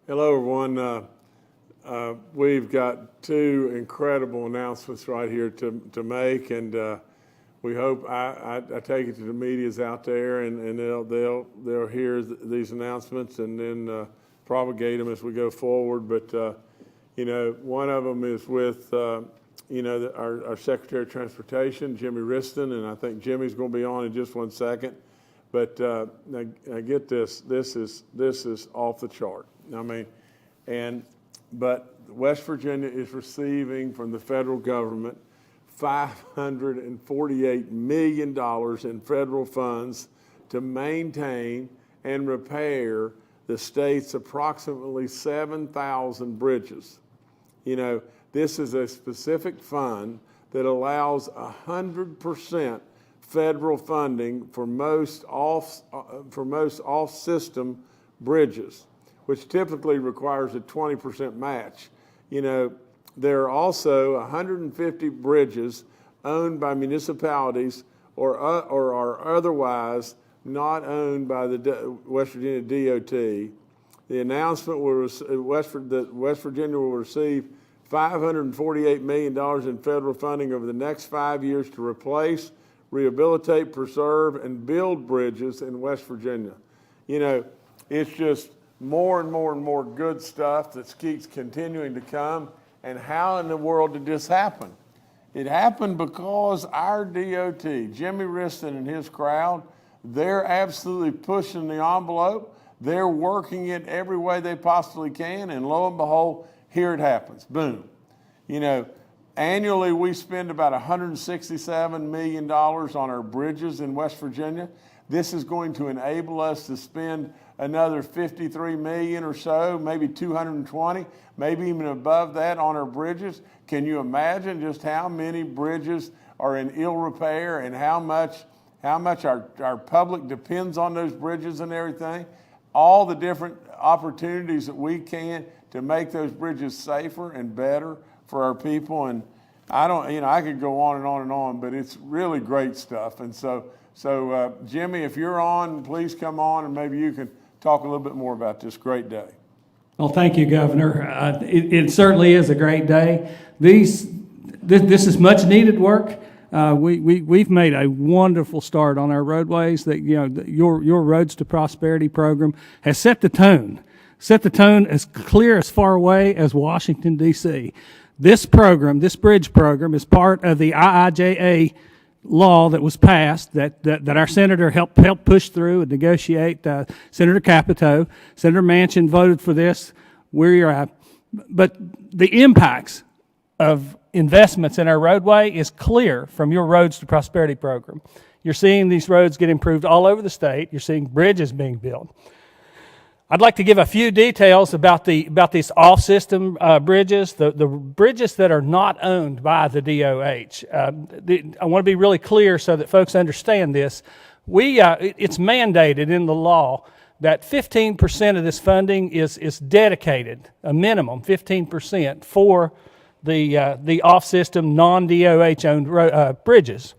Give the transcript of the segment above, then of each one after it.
Hello, everyone. We've got two incredible announcements right here to make, and we hope I take it to the media's out there, and they'll hear these announcements and then propagate them as we go forward. But one of them is with our Secretary of Transportation, Jimmy Riston, and I think Jimmy's going to be on in just one second. But now get this. This is off the chart. I mean, but West Virginia is receiving from the federal government $548 million in federal funds to maintain and repair the state's approximately 7,000 bridges. This is a specific fund that allows 100% federal funding for most off-system bridges, which typically requires a 20% match. There are also 150 bridges owned by municipalities or are otherwise not owned by the West Virginia DOT. The announcement that West Virginia will receive $548 million in federal funding over the next 5 years to replace, rehabilitate, preserve, and build bridges in West Virginia. It's just more and more and more good stuff that keeps continuing to come. And how in the world did this happen? It happened because our DOT, Jimmy Riston and his crowd, they're absolutely pushing the envelope. They're working it every way they possibly can, and lo and behold, here it happens. Boom. Annually, we spend about $167 million on our bridges in West Virginia. This is going to enable us to spend another $53 million or so, maybe 220, maybe even above that on our bridges. Can you imagine just how many bridges are in ill repair and how much our public depends on those bridges and everything? All the different opportunities that we can to make those bridges safer and better for our people. And I could go on and on and on, but it's really great stuff. And so Jimmy, if you're on, please come on and maybe you can talk a little bit more about this great day. Well, thank you, Governor. It certainly is a great day. This is much needed work. We've made a wonderful start on our roadways. That your Roads to Prosperity program has set the tone as clear as far away as Washington D.C. This bridge program, is part of the IIJA law that was passed that our senator helped push through and negotiate. Senator Capito, Senator Manchin voted for this. But the impacts of investments in our roadway is clear from your Roads to Prosperity program. You're seeing these roads get improved all over the state. You're seeing bridges being built. I'd like to give a few details about these off-system bridges, the bridges that are not owned by the DOH. I want to be really clear so that folks understand this. It's mandated in the law that 15% of this funding is dedicated, a minimum 15% for the off-system non-DOH owned bridges.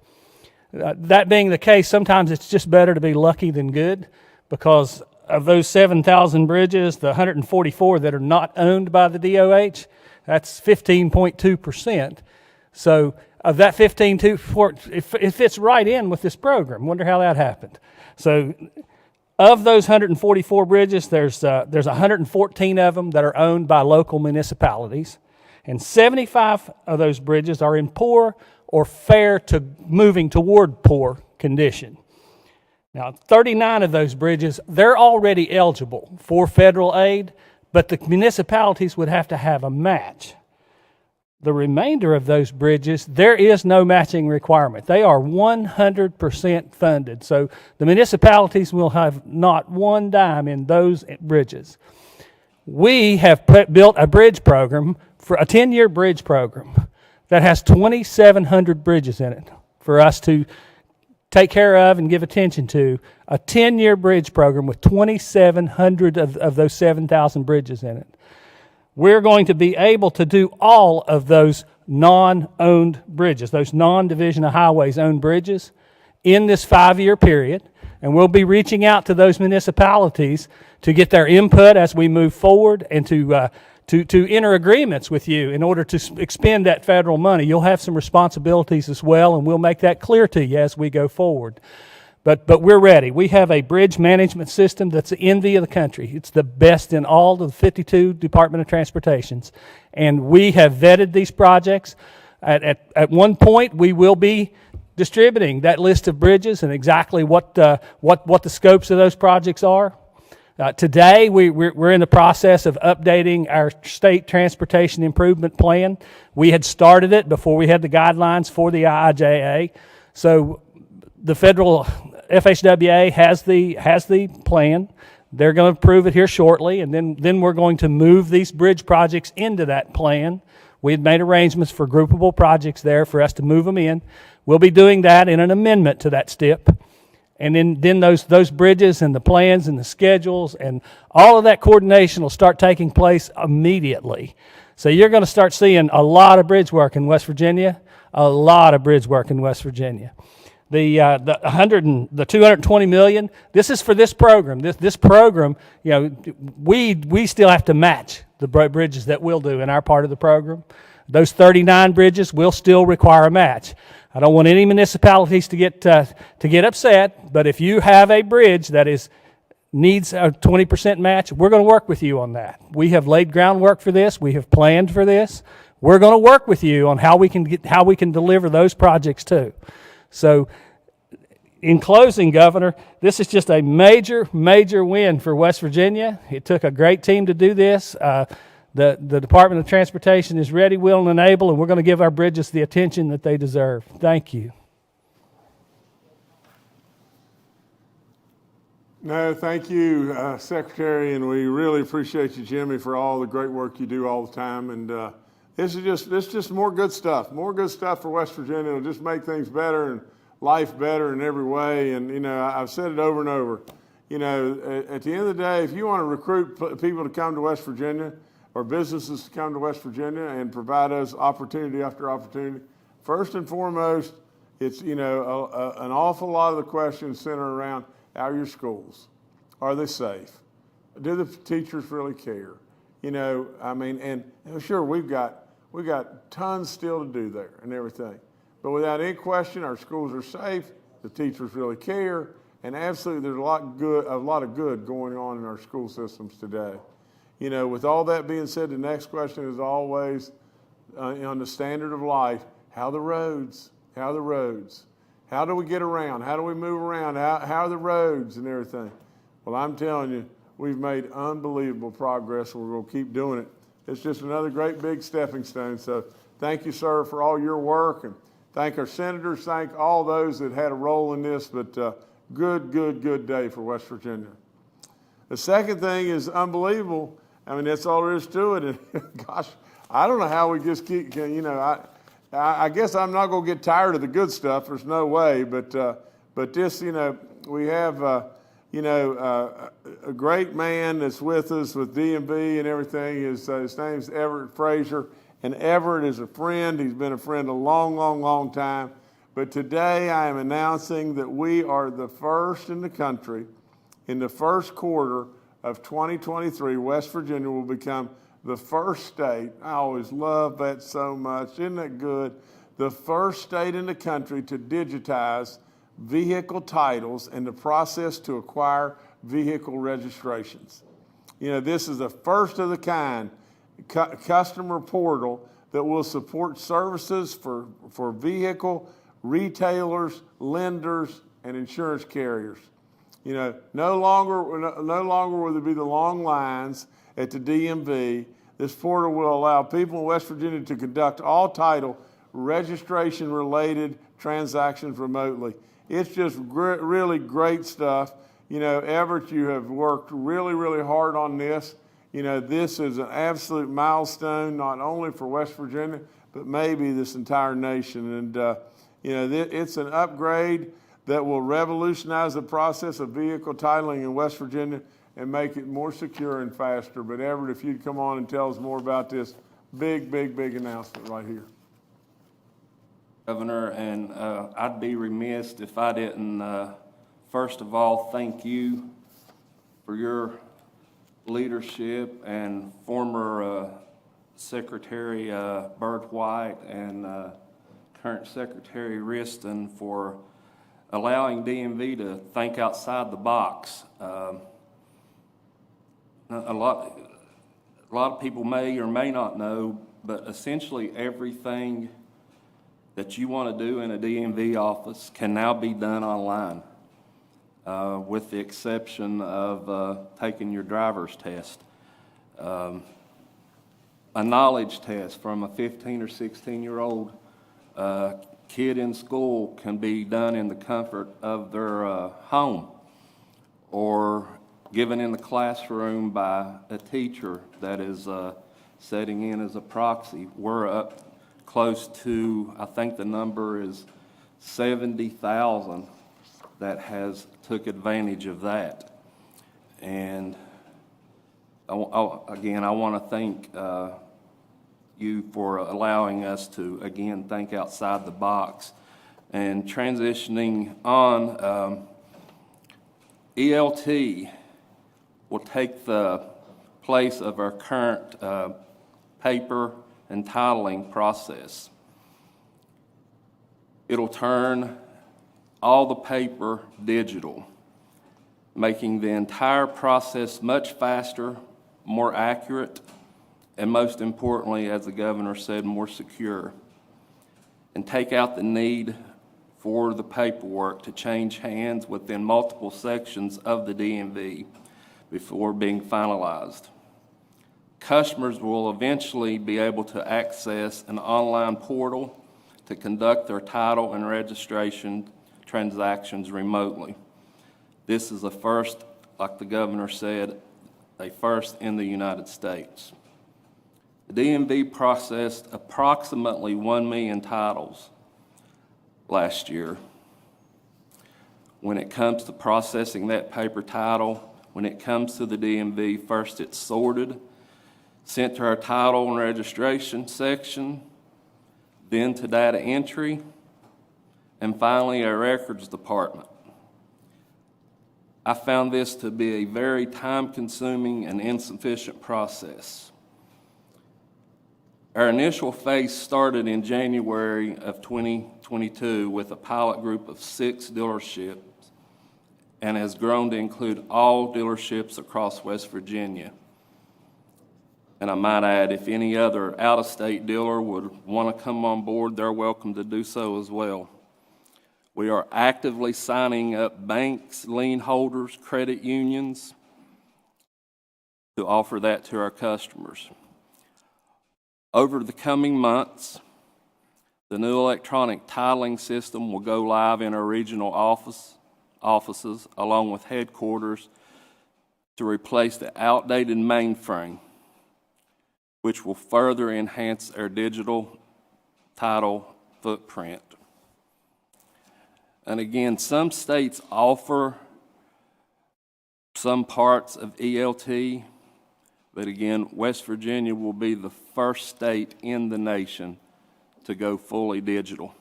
That being the case, sometimes it's just better to be lucky than good, because of those 7,000 bridges, the 144 that are not owned by the DOH, that's 15.2%. So of that 15.2%, it fits right in with this program. Wonder how that happened. So of those 144 bridges, there's 114 of them that are owned by local municipalities, and 75 of those bridges are in poor or fair to moving toward poor condition. Now, 39 of those bridges, they're already eligible for federal aid, but the municipalities would have to have a match. The remainder of those bridges, there is no matching requirement. They are 100% funded. So the municipalities will have not one dime in those bridges. We have built a bridge program, for a 10-year bridge program, that has 2,700 bridges in it for us to take care of and give attention to. A 10-year bridge program with 2,700 of those 7,000 bridges in it. We're going to be able to do all of those non-owned bridges, those non-Division of Highways owned bridges, in this 5-year period. And we'll be reaching out to those municipalities to get their input as we move forward and to enter agreements with you in order to expend that federal money. You'll have some responsibilities as well, and we'll make that clear to you as we go forward. But we're ready. We have a bridge management system that's the envy of the country. It's the best in all of the 52 Department of Transportations. And we have vetted these projects. At one point, we will be distributing that list of bridges and exactly what the scopes of those projects are. Today, we're in the process of updating our state transportation improvement plan. We had started it before we had the guidelines for the IIJA. So the federal FHWA has the plan. They're going to approve it here shortly, and then we're going to move these bridge projects into that plan. We had made arrangements for groupable projects there for us to move them in. We'll be doing that in an amendment to that STIP. And then those bridges and the plans and the schedules and all of that coordination will start taking place immediately. So you're going to start seeing a lot of bridge work in West Virginia, a lot of bridge work in West Virginia. The $220 million. This is for this program. This program, we still have to match the bridges that we'll do in our part of the program. Those 39 bridges will still require a match. I don't want any municipalities to get upset, but if you have a bridge that needs a 20% match, we're going to work with you on that. We have laid groundwork for this. We have planned for this. We're going to work with you on how we can deliver those projects too. So, in closing, Governor, this is just a major, major win for West Virginia. It took a great team to do this. The Department of Transportation is ready, willing, and able, and we're going to give our bridges the attention that they deserve. Thank you. No, thank you, Secretary, and we really appreciate you, Jimmy, for all the great work you do all the time. And this is just more good stuff for West Virginia. It'll just make things better and life better in every way. And, I've said it over and over. At the end of the day, if you want to recruit people to come to West Virginia or businesses to come to West Virginia and provide us opportunity after opportunity, first and foremost, it's, an awful lot of the questions center around, how are your schools? Are they safe? Do the teachers really care? Sure, we've got tons still to do there and everything. But without any question, our schools are safe, the teachers really care, and absolutely there's a lot of good going on in our school systems today. With all that being said, the next question is always on the standard of life, how are the roads? How do we get around? How do we move around? How are the roads and everything? Well, I'm telling you, we've made unbelievable progress, and we're going to keep doing it. It's just another great big stepping stone. So thank you, sir, for all your work, and thank our senators, thank all those that had a role in this, but good day for West Virginia. The second thing is unbelievable. That's all there is to it. And gosh, I don't know how we just keep, I guess I'm not going to get tired of the good stuff. There's no way. But this, we have, a great man that's with us with DMV and everything. His name's Everett Frazier. And Everett is a friend. He's been a friend a long time. But today I am announcing that we are the first in the country. In the first quarter of 2023, West Virginia will become the first state. I always love that so much. Isn't that good? The first state in the country to digitize vehicle titles and the process to acquire vehicle registrations. This is the first of the kind customer portal that will support services for vehicle retailers, lenders, and insurance carriers. No longer will there be the long lines at the DMV. This portal will allow people in West Virginia to conduct all title registration-related transactions remotely. It's just really great stuff. Everett, you have worked really hard on this. This is an absolute milestone, not only for West Virginia, but maybe this entire nation. And, it's an upgrade that will revolutionize the process of vehicle titling in West Virginia and make it more secure and faster. But Everett, if you'd come on and tell us more about this big announcement right here. Governor, and I'd be remiss if I didn't first of all, thank you for your leadership and former Secretary Burt White and current Secretary Riston for allowing DMV to think outside the box. A lot of people may or may not know, but essentially everything that you want to do in a DMV office can now be done online, with the exception of taking your driver's test. A knowledge test from a 15 or 16-year-old kid in school can be done in the comfort of their home, or given in the classroom by a teacher that is setting in as a proxy. We're up close to, I think the number is 70,000 that has took advantage of that. And again, I want to thank you for allowing us to, again, think outside the box. And transitioning on, ELT will take the place of our current paper and titling process. It'll turn all the paper digital, making the entire process much faster, more accurate, and most importantly, as the governor said, more secure, and take out the need for the paperwork to change hands within multiple sections of the DMV before being finalized. Customers will eventually be able to access an online portal to conduct their title and registration transactions remotely. This is a first, like the governor said, a first in the United States. The DMV processed approximately 1 million titles last year. When it comes to processing that paper title, when it comes to the DMV, first it's sorted, sent to our title and registration section, then to data entry, and finally our records department. I found this to be a very time-consuming and insufficient process. Our initial phase started in January of 2022 with a pilot group of 6 dealerships and has grown to include all dealerships across West Virginia. And I might add, if any other out-of-state dealer would want to come on board, they're welcome to do so as well. We are actively signing up banks, lien holders, credit unions to offer that to our customers. Over the coming months, the new electronic titling system will go live in our regional offices along with headquarters to replace the outdated mainframe, which will further enhance our digital title footprint. And again, some states offer some parts of ELT, but again, West Virginia will be the first state in the nation to go fully digital.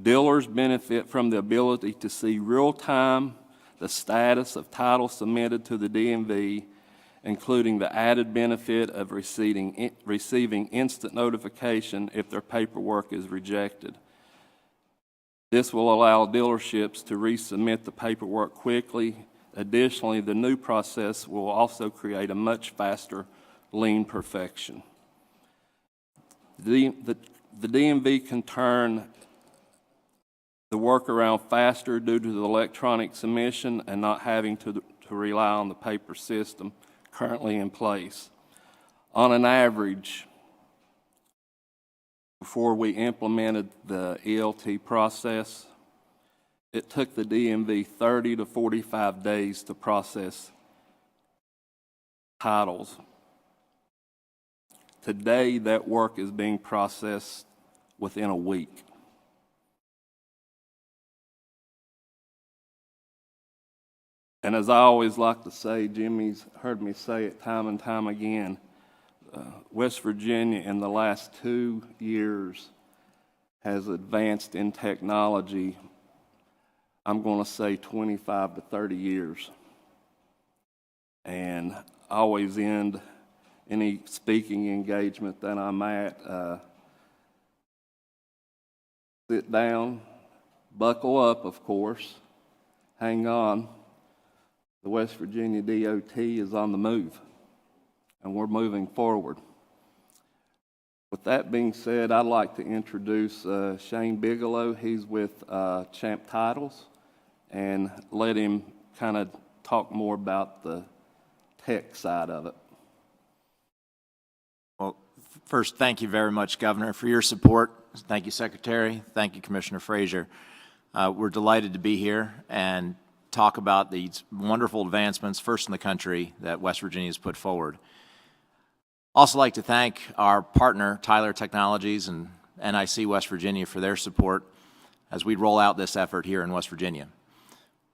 Dealers benefit from the ability to see real-time the status of title submitted to the DMV, including the added benefit of receiving instant notification if their paperwork is rejected. This will allow dealerships to resubmit the paperwork quickly. Additionally, the new process will also create a much faster lien perfection. The DMV can turn the workaround faster due to the electronic submission and not having to rely on the paper system currently in place. On an average, before we implemented the ELT process, it took the DMV 30 to 45 days to process titles. Today, that work is being processed within a week. And as I always like to say, Jimmy's heard me say it time and time again, West Virginia in the last 2 years has advanced in technology. I'm going to say 25 to 30 years. And I always end any speaking engagement that I'm at, sit down, buckle up, of course, hang on. The West Virginia DOT is on the move, and we're moving forward. With that being said, I'd like to introduce Shane Bigelow. He's with Champ Titles, and let him kind of talk more about the tech side of it. Well, first, thank you very much, Governor, for your support. Thank you, Secretary. Thank you, Commissioner Frazier. We're delighted to be here and talk about these wonderful advancements, first in the country, that West Virginia has put forward. Also like to thank our partner, Tyler Technologies and NIC West Virginia, for their support as we roll out this effort here in West Virginia.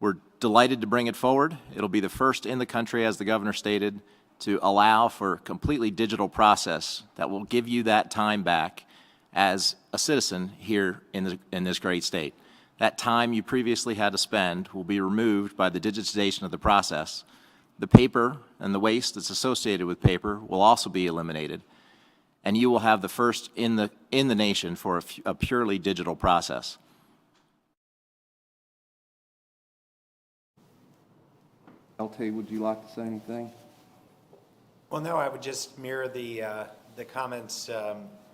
We're delighted to bring it forward. It'll be the first in the country, as the Governor stated, to allow for a completely digital process that will give you that time back as a citizen here in this great state. That time you previously had to spend will be removed by the digitization of the process. The paper and the waste that's associated with paper will also be eliminated, and you will have the first in the nation for a purely digital process. LT, would you like to say anything? Well, no, I would just mirror the comments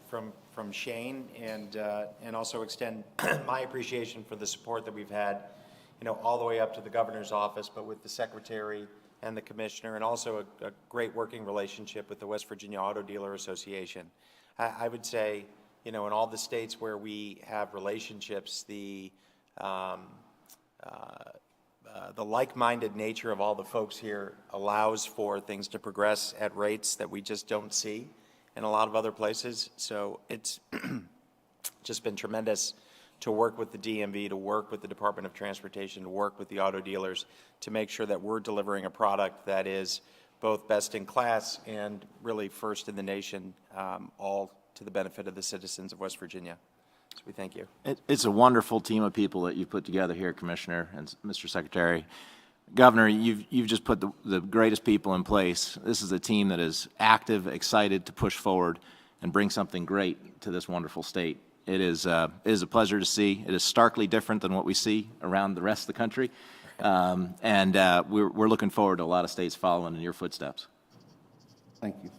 from Shane, and also extend my appreciation for the support that we've had, all the way up to the governor's office, but with the secretary and the commissioner, and also a great working relationship with the West Virginia Auto Dealer Association. I would say, in all the states where we have relationships, the like-minded nature of all the folks here allows for things to progress at rates that we just don't see in a lot of other places. So it's just been tremendous to work with the DMV, to work with the Department of Transportation, to work with the auto dealers, to make sure that we're delivering a product that is both best in class and really first in the nation, all to the benefit of the citizens of West Virginia. So we thank you. It's a wonderful team of people that you've put together here, Commissioner and Mr. Secretary. Governor, you've just put the greatest people in place. This is a team that is active, excited to push forward and bring something great to this wonderful state. It is a pleasure to see. It is starkly different than what we see around the rest of the country, and we're looking forward to a lot of states following in your footsteps. Thank you.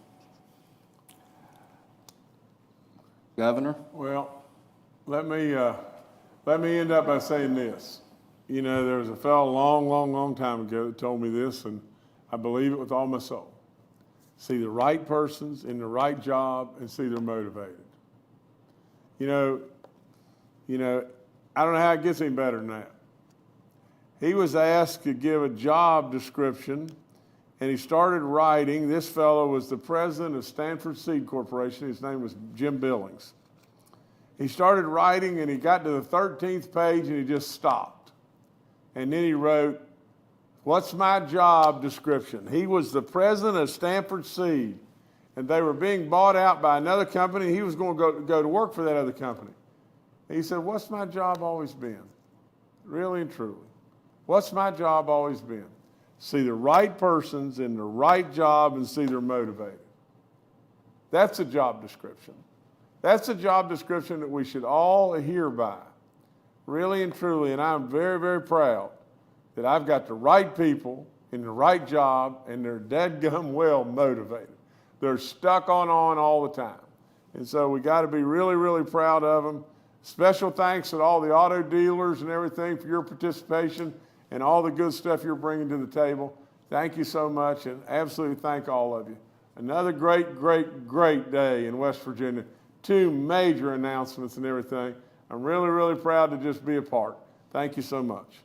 Governor? Well, let me end up by saying this. There was a fellow long time ago that told me this, and I believe it with all my soul. See the right persons in the right job and see they're motivated. I don't know how it gets any better than that. He was asked to give a job description, and he started writing. This fellow was the president of Stanford Seed Corporation. His name was Jim Billings. He started writing, and he got to the 13th page, and he just stopped. And then he wrote, "What's my job description?" He was the president of Stanford Seed, and they were being bought out by another company. He was going to go to work for that other company. And he said, "What's my job always been? Really and truly. What's my job always been? See the right persons in the right job and see they're motivated." That's a job description. That's a job description that we should all adhere by, really and truly. And I'm very, very proud that I've got the right people in the right job, and they're dadgum well motivated. They're stuck on all the time. And so we got to be really, really proud of them. Special thanks to all the auto dealers and everything for your participation and all the good stuff you're bringing to the table. Thank you so much, and absolutely thank all of you. Another great, great, great day in West Virginia. 2 major announcements and everything. I'm really, really proud to just be a part. Thank you so much.